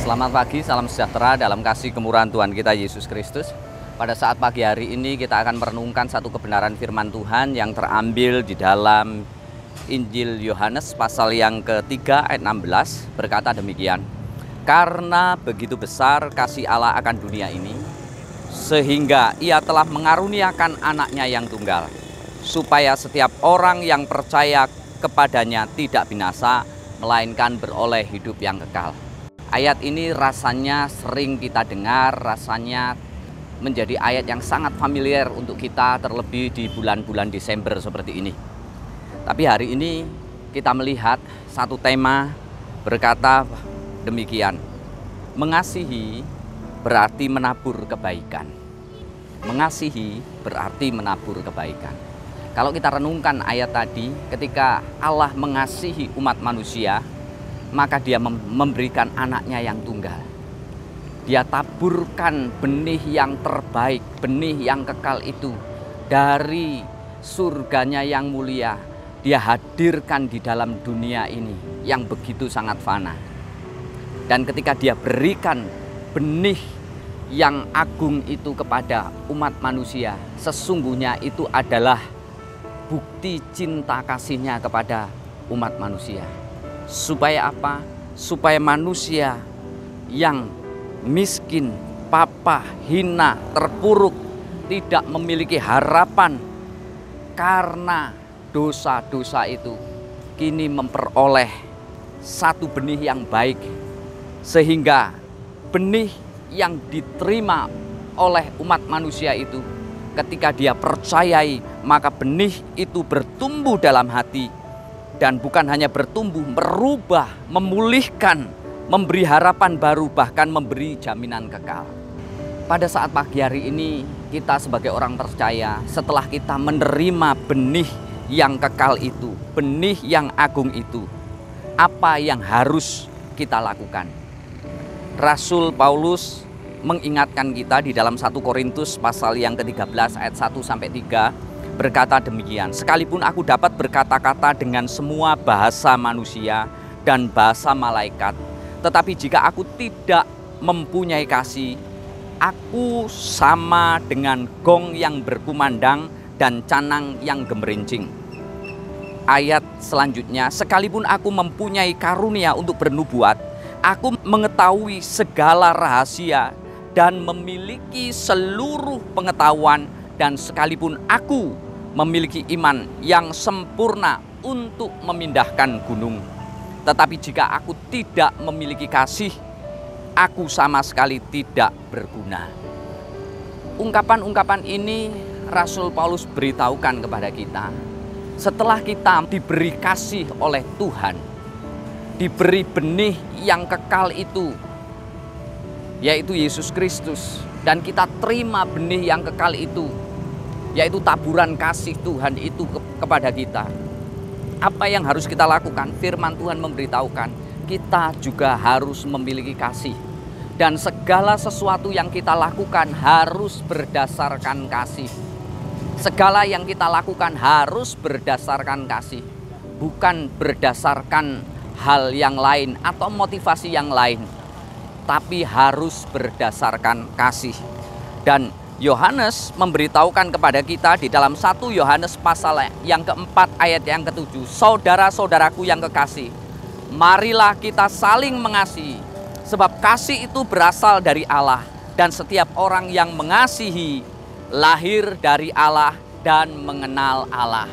Selamat pagi, salam sejahtera dalam kasih kemurahan Tuhan kita Yesus Kristus. Pada saat pagi hari ini kita akan merenungkan satu kebenaran firman Tuhan yang terambil di dalam Injil Yohanes pasal yang ketiga ayat 16, berkata demikian. Karena begitu besar kasih Allah akan dunia ini, sehingga ia telah mengaruniakan anaknya yang tunggal, supaya setiap orang yang percaya kepadanya tidak binasa, melainkan beroleh hidup yang kekal. Ayat ini rasanya sering kita dengar, rasanya menjadi ayat yang sangat familiar untuk kita, terlebih di bulan-bulan Desember seperti ini. Tapi hari ini kita melihat satu tema berkata demikian. Mengasihi berarti menabur kebaikan. Mengasihi berarti menabur kebaikan. Kalau kita renungkan ayat tadi, ketika Allah mengasihi umat manusia, maka dia memberikan anaknya yang tunggal. Dia taburkan benih yang terbaik, benih yang kekal itu dari surganya yang mulia. Dia hadirkan di dalam dunia ini yang begitu sangat fana. Dan ketika dia berikan benih yang agung itu kepada umat manusia, sesungguhnya itu adalah bukti cinta kasihnya kepada umat manusia. Supaya apa? Supaya manusia yang miskin, papa, hina, terpuruk, tidak memiliki harapan karena dosa-dosa itu, kini memperoleh satu benih yang baik, sehingga benih yang diterima oleh umat manusia itu, ketika dia percayai, maka benih itu bertumbuh dalam hati. Dan bukan hanya bertumbuh, merubah, memulihkan, memberi harapan baru, bahkan memberi jaminan kekal. Pada saat pagi hari ini, kita sebagai orang percaya, setelah kita menerima benih yang kekal itu, benih yang agung itu, apa yang harus kita lakukan? Rasul Paulus mengingatkan kita di dalam 1 Korintus pasal yang ke-13 ayat 1-3, berkata demikian. Sekalipun aku dapat berkata-kata dengan semua bahasa manusia dan bahasa malaikat, tetapi jika aku tidak mempunyai kasih, aku sama dengan gong yang berkumandang dan canang yang gemerincing. Ayat selanjutnya, sekalipun aku mempunyai karunia untuk bernubuat, aku mengetahui segala rahasia dan memiliki seluruh pengetahuan, dan sekalipun aku memiliki iman yang sempurna untuk memindahkan gunung, tetapi jika aku tidak memiliki kasih, aku sama sekali tidak berguna. Ungkapan-ungkapan ini Rasul Paulus beritahukan kepada kita. Setelah kita diberi kasih oleh Tuhan, diberi benih yang kekal itu, yaitu Yesus Kristus, dan kita terima benih yang kekal itu, yaitu taburan kasih Tuhan itu kepada kita. Apa yang harus kita lakukan? Firman Tuhan memberitahukan kita juga harus memiliki kasih. Dan segala sesuatu yang kita lakukan harus berdasarkan kasih. Segala yang kita lakukan harus berdasarkan kasih, bukan berdasarkan hal yang lain atau motivasi yang lain, tapi harus berdasarkan kasih. Dan Yohanes memberitahukan kepada kita di dalam 1 Yohanes pasal yang keempat ayat yang ke-7. Saudara-saudaraku yang kekasih, marilah kita saling mengasihi, sebab kasih itu berasal dari Allah, dan setiap orang yang mengasihi lahir dari Allah dan mengenal Allah.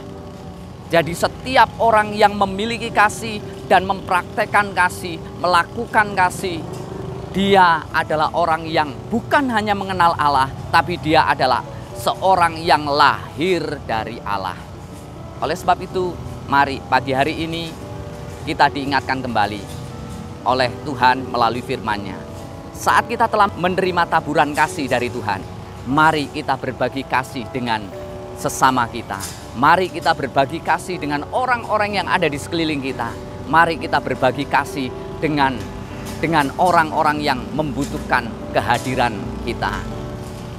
Jadi setiap orang yang memiliki kasih dan mempraktekkan kasih, melakukan kasih, dia adalah orang yang bukan hanya mengenal Allah, tapi dia adalah seorang yang lahir dari Allah. Oleh sebab itu, mari pagi hari ini kita diingatkan kembali oleh Tuhan melalui firman-Nya. Saat kita telah menerima taburan kasih dari Tuhan, mari kita berbagi kasih dengan sesama kita. Mari kita berbagi kasih dengan orang-orang yang ada di sekeliling kita. Mari kita berbagi kasih dengan orang-orang yang membutuhkan kehadiran kita.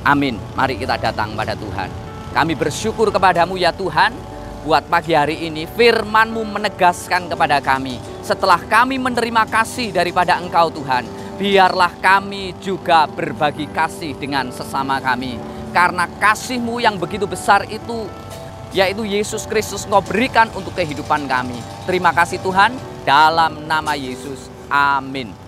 Amin. Mari kita datang pada Tuhan. Kami bersyukur kepadamu ya Tuhan, buat pagi hari ini firman-Mu menegaskan kepada kami, setelah kami menerima kasih daripada Engkau Tuhan, biarlah kami juga berbagi kasih dengan sesama kami. Karena kasih-Mu yang begitu besar itu, yaitu Yesus Kristus, Engkau berikan untuk kehidupan kami. Terima kasih Tuhan, dalam nama Yesus. Amin.